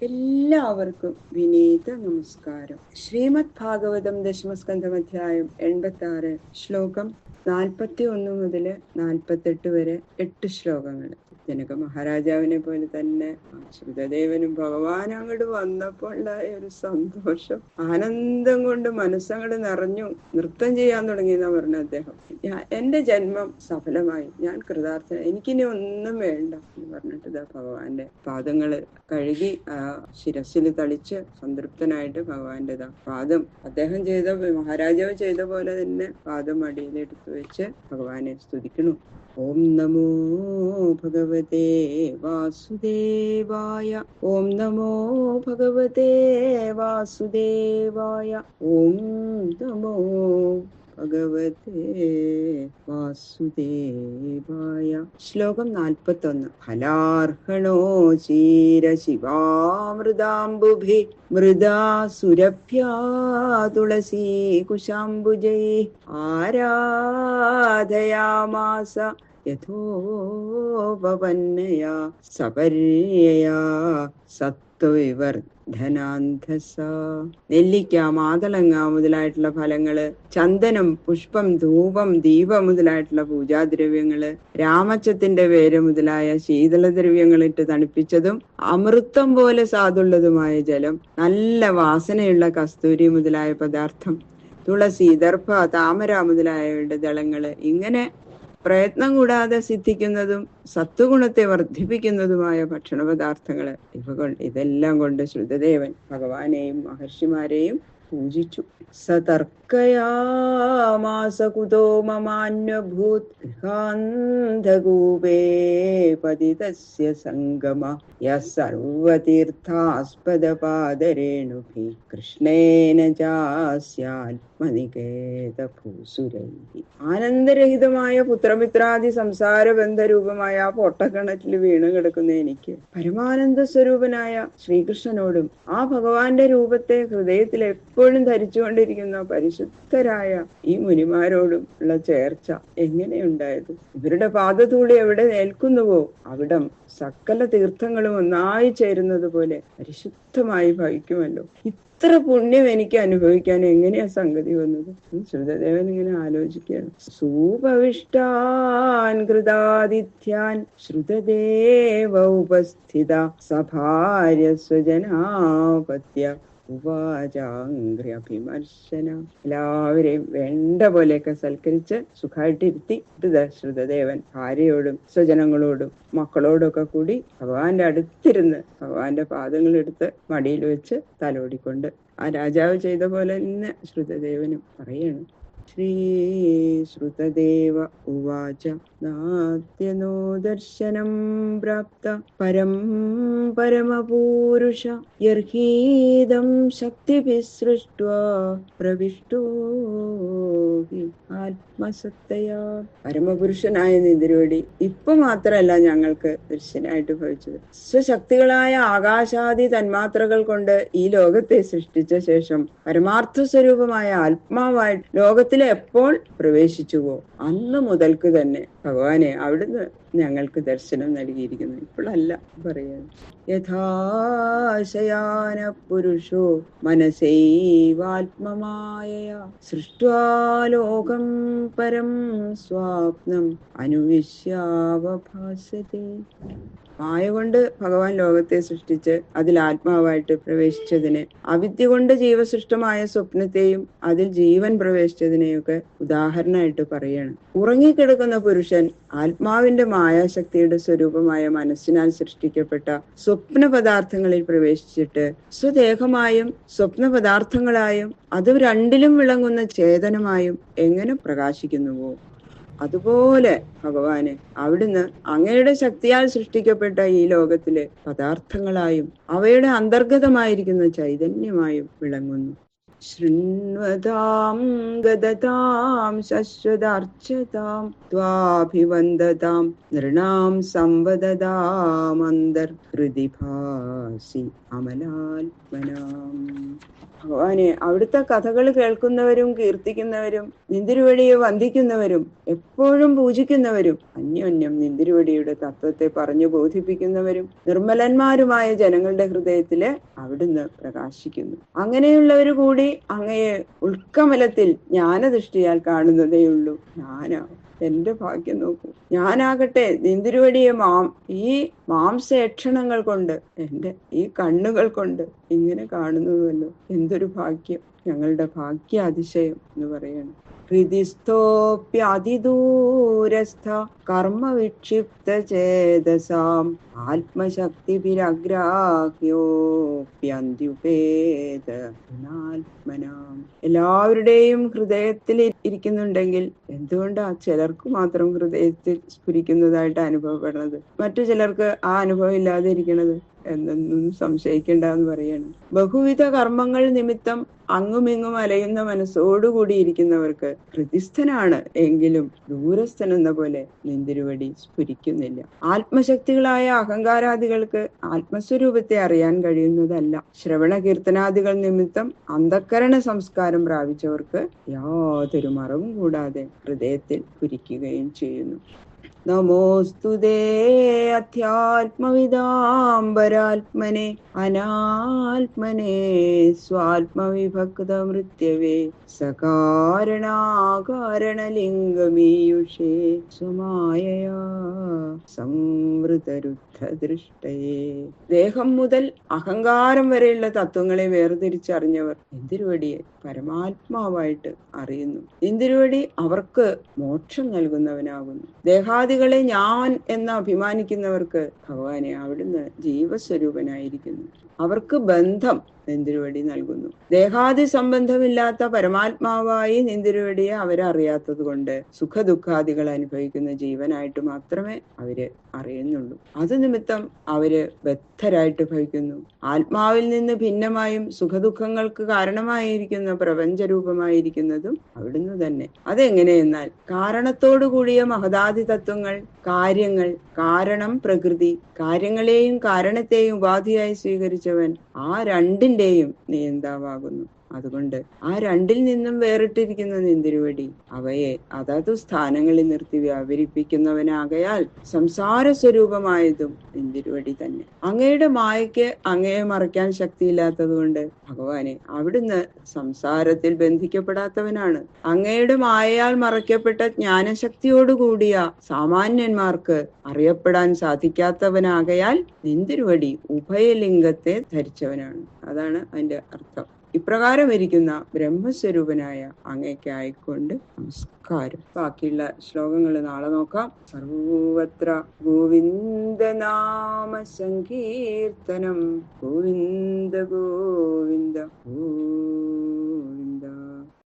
എല്ലാവർക്കും വിനീത നമസ്കാരം. ശ്രീമദ് ഭാഗവതം ദശമസ്കന്ധം അധ്യായം 86 ശ്ലോകം 41 മുതൽ 48 വരെ 8 ശ്ലോകങ്ങൾ. ജനക മഹാരാജാവിനെ പോലെ തന്നെ ശ്രുതദേവനും ഭഗവാൻ അങ്ങോട്ട് വന്നപ്പോൾ ഉണ്ടായ ഒരു സന്തോഷം, ആനന്ദം കൊണ്ട് മനസ്സങ്ങോട്ട് നിറഞ്ഞു. നൃത്തം ചെയ്യാൻ തുടങ്ങിയെന്നാ പറഞ്ഞ അദ്ദേഹം. എന്റെ ജന്മം സഫലമായി, ഞാൻ കൃതാർത്ഥന, എനിക്കിനി ഒന്നും വേണ്ട എന്ന് പറഞ്ഞിട്ട് ഇതാ ഭഗവാന്റെ പാദങ്ങള് കഴുകി ശിരസിൽ തളിച്ച് സംതൃപ്തനായിട്ട് ഭഗവാന്റെ പാദം അദ്ദേഹം മഹാരാജാവ് ചെയ്ത പോലെ തന്നെ പാദം അടിയിലെടുത്തു വെച്ച് ഭഗവാനെ സ്തുതിക്കണു. ഓം നമോ ഭഗവതേ വാസുദേവായ. ഓം നമോ ഭഗവതേ വാസുദേവായ. ഓം നമോ ഭഗവതേ വാസുദേവായ. ശ്ലോകം 41. ഫലാർഹണോ ചീര ശിവാമൃതാംബുഭി മൃദാ സുരഭ്യാ തുളസീ കുശാംബുജൈ ആരാധയാമാസ യഥോപപന്നയാ സപര്യയാ സത്വവിവർദ്ധനാന്ധസ. നെല്ലിക്ക, മാതളങ്ങ മുതലായിട്ടുള്ള ഫലങ്ങള്, ചന്ദനം, പുഷ്പം, ധൂപം, ദീപം മുതലായിട്ടുള്ള പൂജാദ്രവ്യങ്ങള്, രാമച്ചത്തിന്റെ വേര് മുതലായ ശീതളദ്രവ്യങ്ങളിട്ട് തണുപ്പിച്ചതും അമൃതം പോലെ സാധുള്ളതുമായ ജലം, നല്ല വാസനയുള്ള കസ്തൂരി മുതലായ പദാർത്ഥം, തുളസി, ദർഭ, താമര മുതലായവയുടെ ദളങ്ങള്, ഇങ്ങനെ പ്രയത്നം കൂടാതെ സിദ്ധിക്കുന്നതും സത്വഗുണത്തെ വർദ്ധിപ്പിക്കുന്നതുമായ ഭക്ഷണ പദാർത്ഥങ്ങള്, ഇതെല്ലാം കൊണ്ട് ശ്രുതദേവൻ ഭഗവാനെയും മഹർഷിമാരെയും പൂജിച്ചു. സതർക്കയാമാസ കുതോ മമാന്വഭൂത് ഗൃഹാന്ധകൂപേ പതിതസ്യ സംഗമ യഃ സർവതീർത്ഥാസ്പദ പാദരേണുഭി കൃഷ്ണേന ചാസ്യാത്മനികേതഭൂസുരൈഃ. ആനന്ദരഹിതമായ പുത്രമിത്രാദി സംസാര ബന്ധരൂപമായ ആ പൊട്ടക്കിണറ്റിൽ വീണ് കിടക്കുന്ന എനിക്ക് പരമാനന്ദ സ്വരൂപനായ ശ്രീകൃഷ്ണനോടും ആ ഭഗവാന്റെ രൂപത്തെ ഹൃദയത്തിൽ എപ്പോഴും ധരിച്ചുകൊണ്ടിരിക്കുന്ന പരിശുദ്ധരായ ഈ മുനിമാരോടും ഉള്ള ചേർച്ച എങ്ങനെയുണ്ടായത്? ഇവരുടെ പാദധൂളി എവിടെ ഏൽക്കുന്നുവോ അവിടം സകല തീർത്ഥങ്ങളും ഒന്നായി ചേരുന്നത് പോലെ പരിശുദ്ധമായി ഭവിക്കുമല്ലോ. ഇത്ര പുണ്യം എനിക്ക് അനുഭവിക്കാൻ എങ്ങനെയാ സംഗതി വന്നത്? ശ്രുതദേവൻ ഇങ്ങനെ ആലോചിക്കുകയാണ്. സൂപവിഷ്ടാൻ കൃതാദിത്യാൻ ശ്രുതദേവ ഉപസ്ഥിത സഭാര്യ സ്വജനാപത്യ ഉവാചാംഗ്ര്യഭിമർശന. എല്ലാവരെയും വേണ്ട പോലെയൊക്കെ സൽക്കരിച്ച് സുഖമായിട്ടിരുത്തി ശ്രുതദേവൻ ഭാര്യയോടും സ്വജനങ്ങളോടും മക്കളോടൊക്കെ കൂടി ഭഗവാന്റെ അടുത്തിരുന്ന് ഭഗവാന്റെ പാദങ്ങളെടുത്ത് മടിയിൽ വെച്ച് തലോടിക്കൊണ്ട് ആ രാജാവ് ചെയ്ത പോലെ തന്നെ ശ്രുതദേവനും പറയണം. ശ്രീ ശ്രുതദേവ ഉവാച നാദ്യനോ ദർശനം പ്രാപ്ത പരം പരമപൂരുഷ യർഹീദം ശക്തിഭിഃ സൃഷ്ട്വാ പ്രവിഷ്ടോ ആത്മസത്തയാ. പരമപുരുഷനായ നിതിരോടി ഇപ്പൊ മാത്രമല്ല ഞങ്ങൾക്ക് ദർശനായിട്ട് ഭവിച്ചത്. സ്വശക്തികളായ ആകാശാദി തന്മാത്രകൾ കൊണ്ട് ഈ ലോകത്തെ സൃഷ്ടിച്ച ശേഷം പരമാർത്ഥ സ്വരൂപമായ ആത്മാവായി ലോകത്തിലെ എപ്പോൾ പ്രവേശിച്ചുവോ അന്ന് മുതൽക്ക് തന്നെ ഭഗവാനെ അവിടുന്ന് ഞങ്ങൾക്ക് ദർശനം നൽകിയിരിക്കുന്നു. ഇപ്പോഴല്ല പറയാൻ. യഥാശയാന പുരുഷോ മനസൈവാത്മമായയാ സൃഷ്ട്വാ ലോകം പരം സ്വാപ്നം അനുവിശ്യാവഭാസതേ. മായ കൊണ്ട് ഭഗവാൻ ലോകത്തെ സൃഷ്ടിച്ച് അതിൽ ആത്മാവായിട്ട് പ്രവേശിച്ചതിനെ, അവിദ്യ കൊണ്ട് ജീവസൃഷ്ടമായ സ്വപ്നത്തെയും അതിൽ ജീവൻ പ്രവേശിച്ചതിനെയൊക്കെ ഉദാഹരണമായിട്ട് പറയാണ്. ഉറങ്ങിക്കിടക്കുന്ന പുരുഷൻ ആത്മാവിന്റെ മായാശക്തിയുടെ സ്വരൂപമായ മനസ്സിനാൽ സൃഷ്ടിക്കപ്പെട്ട സ്വപ്ന പദാർത്ഥങ്ങളിൽ പ്രവേശിച്ചിട്ട് സ്വദേഹമായും സ്വപ്ന പദാർത്ഥങ്ങളായും അത് രണ്ടിലും വിളങ്ങുന്ന ചേതനമായും എങ്ങനെ പ്രകാശിക്കുന്നുവോ അതുപോലെ ഭഗവാന് അവിടുന്ന് അങ്ങയുടെ ശക്തിയാൽ സൃഷ്ടിക്കപ്പെട്ട ഈ ലോകത്തിലെ പദാർത്ഥങ്ങളായും അവയുടെ അന്തർഗതമായിരിക്കുന്ന ചൈതന്യമായും വിളങ്ങുന്നു. ശൃണ്വതാം ഗദതാം ശശ്വതാർച്ചതാം ത്വാഭിവന്ദതാം നൃണാം സംവദതാം അന്തർഹൃദി ഭാസി അമലാത്മനാം. ഭഗവാനെ, അവിടുത്തെ കഥകൾ കേൾക്കുന്നവരും കീർത്തിക്കുന്നവരും നിന്തിരുവടിയെ വന്ദിക്കുന്നവരും എപ്പോഴും പൂജിക്കുന്നവരും അന്യോന്യം നിന്തിരുവടിയുടെ തത്വത്തെ പറഞ്ഞു ബോധിപ്പിക്കുന്നവരും നിർമ്മലന്മാരുമായ ജനങ്ങളുടെ ഹൃദയത്തില് അവിടുന്ന് പ്രകാശിക്കുന്നു. അങ്ങനെയുള്ളവർ കൂടി അങ്ങയെ ഉൾക്കമലത്തിൽ ജ്ഞാനദൃഷ്ടിയാൽ കാണുന്നതേയുള്ളൂ. എന്റെ ഭാഗ്യം നോക്കൂ. ഞാനാകട്ടെ നിന്തിരുവടിയെ ഈ മാംസേക്ഷണങ്ങൾ കൊണ്ട്, എന്റെ ഈ കണ്ണുകൾ കൊണ്ട് ഇങ്ങനെ കാണുന്നുവല്ലോ. എന്തൊരു ഭാഗ്യം! ഞങ്ങളുടെ ഭാഗ്യാതിശയം എന്ന് പറയണം. ഹൃദിസ്ഥോപ്യതിദൂരസ്ഥ കർമ്മ വിക്ഷിപ്ത ചേതസാം ആത്മശക്തിഭിരഗ്രാഹ്യോപ്യന്ത്യുപേതാത്മനാം. എല്ലാവരുടെയും ഹൃദയത്തിൽ ഇരിക്കുന്നുണ്ടെങ്കിൽ എന്തുകൊണ്ടാ ചിലർക്ക് മാത്രം ഹൃദയത്തിൽ സ്ഫുരിക്കുന്നതായിട്ട് അനുഭവപ്പെടുന്നത്, മറ്റു ചിലർക്ക് ആ അനുഭവം ഇല്ലാതെ ഇരിക്കണത് എന്നൊന്നും സംശയിക്കേണ്ടെന്ന് പറയണം. ബഹുവിധ കർമ്മങ്ങൾ നിമിത്തം അങ്ങുമിങ്ങും അലയുന്ന മനസ്സോടുകൂടി ഇരിക്കുന്നവർക്ക് ഹൃദിസ്ഥനാണ് എങ്കിലും ദൂരസ്ഥൻ എന്ന പോലെ നിന്തിരുവടി സ്ഫുരിക്കുന്നില്ല. ആത്മശക്തികളായ അഹങ്കാരാദികൾക്ക് ആത്മസ്വരൂപത്തെ അറിയാൻ കഴിയുന്നതല്ല. ശ്രവണ കീർത്തനാദികൾ നിമിത്തം അന്ധക്കരണ സംസ്കാരം പ്രാപിച്ചവർക്ക് യാതൊരു മറവും കൂടാതെ ഹൃദയത്തിൽ സ്ഫുരിക്കുകയും ചെയ്യുന്നു. നമോസ്തുതേ അധ്യാത്മവിദാംബരാത്മനെ അനാത്മനെ സ്വാത്മവിഭക്തമൃത്യവേ സകാരണാകാരണലിംഗമീയുഷേ സ്വമായയാ സംവൃതരുദ്ധദൃഷ്ടയേ. ദേഹം മുതൽ അഹങ്കാരം വരെയുള്ള തത്വങ്ങളെ വേർതിരിച്ചറിഞ്ഞവർ നിന്തിരുവടിയെ പരമാത്മാവായിട്ട് അറിയുന്നു. നിന്തിരുവടി അവർക്ക് മോക്ഷം നൽകുന്നവനാകുന്നു. ദേഹാദികളെ ഞാൻ എന്ന് അഭിമാനിക്കുന്നവർക്ക് ഭഗവാനെ അവിടുന്ന് ജീവസ്വരൂപനായിരിക്കുന്നു. അവർക്ക് ബന്ധം നിന്തിരുവടി നൽകുന്നു. ദേഹാദി സംബന്ധമില്ലാത്ത പരമാത്മാവായി നിന്തിരുവടിയെ അവരറിയാത്തത് കൊണ്ട് സുഖദുഃഖാദികൾ അനുഭവിക്കുന്ന ജീവനായിട്ട് മാത്രമേ അവര് അറിയുന്നുള്ളൂ. അത് നിമിത്തം അവര് ബദ്ധരായിട്ട് ഭവിക്കുന്നു. ആത്മാവിൽ നിന്ന് ഭിന്നമായും സുഖദുഃഖങ്ങൾക്ക് കാരണമായിരിക്കുന്ന പ്രപഞ്ചരൂപമായിരിക്കുന്നതും അവിടുന്ന് തന്നെ. അതെങ്ങനെയെന്നാൽ കാരണത്തോടു കൂടിയ മഹദാദി തത്വങ്ങൾ, കാര്യങ്ങൾ, കാരണം പ്രകൃതി, കാര്യങ്ങളെയും കാരണത്തെയും ഉപാധിയായി സ്വീകരിച്ചവൻ ആ രണ്ടിന്റെയും നിയന്താവാകുന്നു. അതുകൊണ്ട് ആ രണ്ടിൽ നിന്നും വേറിട്ടിരിക്കുന്ന നിന്തിരുവടി അവയെ അതത് സ്ഥാനങ്ങളിൽ നിർത്തി വ്യാപരിപ്പിക്കുന്നവനാകയാൽ സംസാര സ്വരൂപമായതും നിന്തിരുവടി തന്നെ. അങ്ങയുടെ മായയ്ക്ക് അങ്ങയെ മറയ്ക്കാൻ ശക്തിയില്ലാത്തത് കൊണ്ട് ഭഗവാനെ അവിടുന്ന് സംസാരത്തിൽ ബന്ധിക്കപ്പെടാത്തവനാണ്. അങ്ങയുടെ മായയാൽ മറയ്ക്കപ്പെട്ട ജ്ഞാനശക്തിയോടുകൂടിയ സാമാന്യന്മാർക്ക് അറിയപ്പെടാൻ സാധിക്കാത്തവനാകയാൽ നിന്തിരുവടി ഉഭയലിംഗത്തെ ധരിച്ചവനാണ്. അതാണ് അതിന്റെ അർത്ഥം. ഇപ്രകാരം ഇരിക്കുന്ന ബ്രഹ്മസ്വരൂപനായ അങ്ങേക്കായിക്കൊണ്ട് നമസ്കാരം. ബാക്കിയുള്ള ശ്ലോകങ്ങൾ നാളെ നോക്കാം. സർവത്ര ഗോവിന്ദ നാമ സങ്കീർത്തനം ഗോവിന്ദ ഗോവിന്ദ.